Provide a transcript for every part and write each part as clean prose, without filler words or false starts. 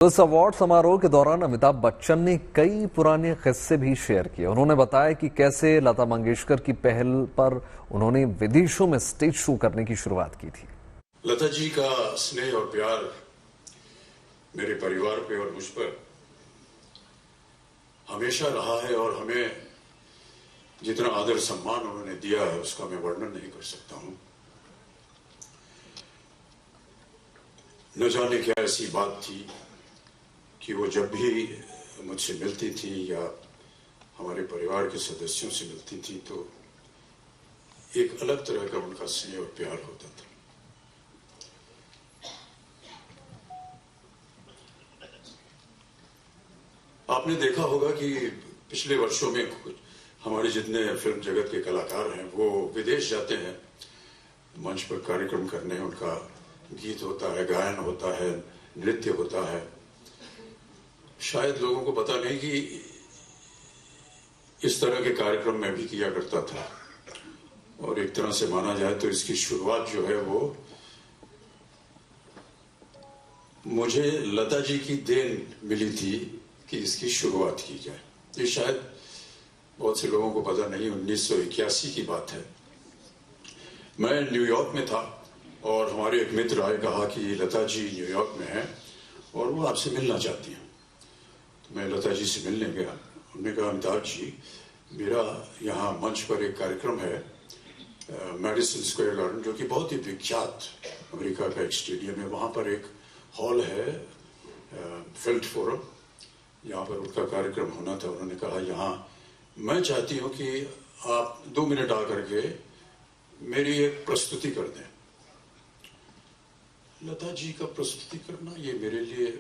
इस अवार्ड समारोह के दौरान अमिताभ बच्चन ने कई पुराने किस्से भी शेयर किए। उन्होंने बताया कि कैसे लता मंगेशकर की पहल पर उन्होंने विदेशों में स्टेज शो करने की शुरुआत की थी। लता जी का स्नेह और प्यार मेरे परिवार पे और मुझ पर हमेशा रहा है और हमें जितना आदर सम्मान उन्होंने दिया है उसका मैं वर्णन नहीं कर सकता हूं। न जाने क्या ऐसी बात थी कि वो जब भी मुझसे मिलती थी या हमारे परिवार के सदस्यों से मिलती थी तो एक अलग तरह का उनका स्नेह और प्यार होता था। आपने देखा होगा कि पिछले वर्षों में हमारे जितने फिल्म जगत के कलाकार हैं वो विदेश जाते हैं मंच पर कार्यक्रम करने। उनका गीत होता है, गायन होता है, नृत्य होता है। शायद लोगों को पता नहीं कि इस तरह के कार्यक्रम मैं भी किया करता था और एक तरह से माना जाए तो इसकी शुरुआत जो है वो मुझे लता जी की देन मिली थी कि इसकी शुरुआत की जाए। ये शायद बहुत से लोगों को पता नहीं। 1981 की बात है। मैं न्यूयॉर्क में था और हमारे एक मित्र आए, कहा कि लता जी न्यूयॉर्क में हैं और वो आपसे मिलना चाहती हैं। तो मैं लता जी से मिलने गया। उन्होंने कहा, अमिताभ जी, मेरा यहाँ मंच पर एक कार्यक्रम है मैडिसन स्क्वायर गार्डन, जो कि बहुत ही विख्यात अमेरिका का एक स्टेडियम है। वहाँ पर एक हॉल है फिल्म फोरम, यहाँ पर उनका कार्यक्रम होना था। उन्होंने कहा, यहाँ मैं चाहती हूँ कि आप 2 मिनट आकर के मेरी एक प्रस्तुति कर दें। लता जी का प्रस्तुति करना ये मेरे लिए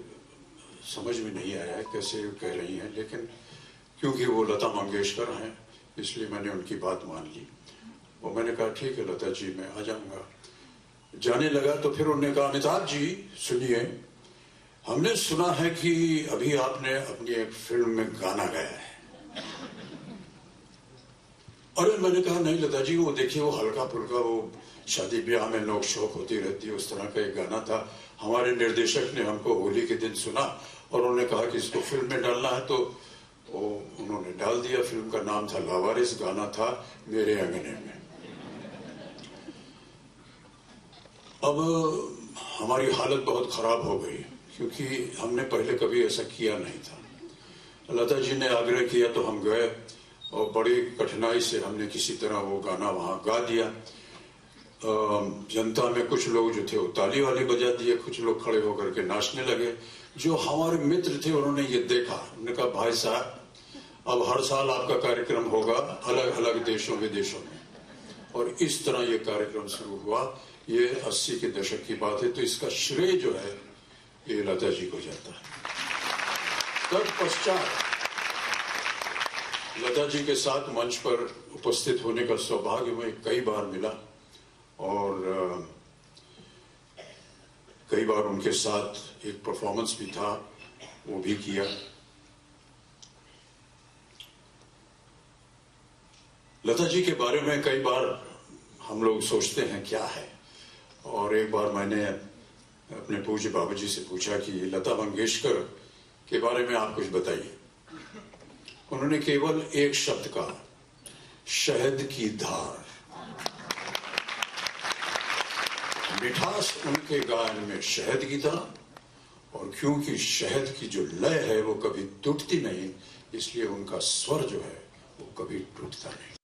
समझ में नहीं आया है कैसे कह रही हैं, लेकिन क्योंकि वो लता मंगेशकर हैं इसलिए मैंने उनकी बात मान ली और मैंने कहा, ठीक है लता जी, मैं आ जाऊंगा। जाने लगा तो फिर उन्होंने कहा, अमिताभ जी सुनिए, हमने सुना है कि अभी आपने अपनी एक फिल्म में गाना गाया है। अरे मैंने कहा, नहीं लता जी, वो देखिए वो हल्का फुल्का वो शादी ब्याह में नोक शोक होती रहती है, उस तरह का एक गाना था। हमारे निर्देशक ने हमको होली के दिन सुना और उन्होंने कहा कि इसको फिल्म में डालना है, तो उन्होंने डाल दिया। फिल्म का नाम था लावारिस, गाना था मेरे अंगने में। अब हमारी हालत बहुत खराब हो गई क्योंकि हमने पहले कभी ऐसा किया नहीं था। लता जी ने आग्रह किया तो हम गए और बड़ी कठिनाई से हमने किसी तरह वो गाना वहां गा दिया। जनता में कुछ लोग जो थे वो ताली वाली बजा दिए, कुछ लोग खड़े होकर के नाचने लगे। जो हमारे मित्र थे उन्होंने ये देखा, उन्होंने कहा, भाई साहब, अब हर साल आपका कार्यक्रम होगा अलग अलग देशों विदेशों में। और इस तरह ये कार्यक्रम शुरू हुआ। ये 80 के दशक की बात है, तो इसका श्रेय जो है ये लता जी को जाता है। तत्पश्चात लता जी के साथ मंच पर उपस्थित होने का सौभाग्य मुझे कई बार मिला और कई बार उनके साथ एक परफॉर्मेंस भी था, वो भी किया। लता जी के बारे में कई बार हम लोग सोचते हैं क्या है, और एक बार मैंने अपने पूज्य बाबूजी से पूछा कि लता मंगेशकर के बारे में आप कुछ बताइए। उन्होंने केवल एक शब्द कहा, शहद की धार। मिठास उनके गायन में शहद की था और क्योंकि शहद की जो लय है वो कभी टूटती नहीं, इसलिए उनका स्वर जो है वो कभी टूटता नहीं।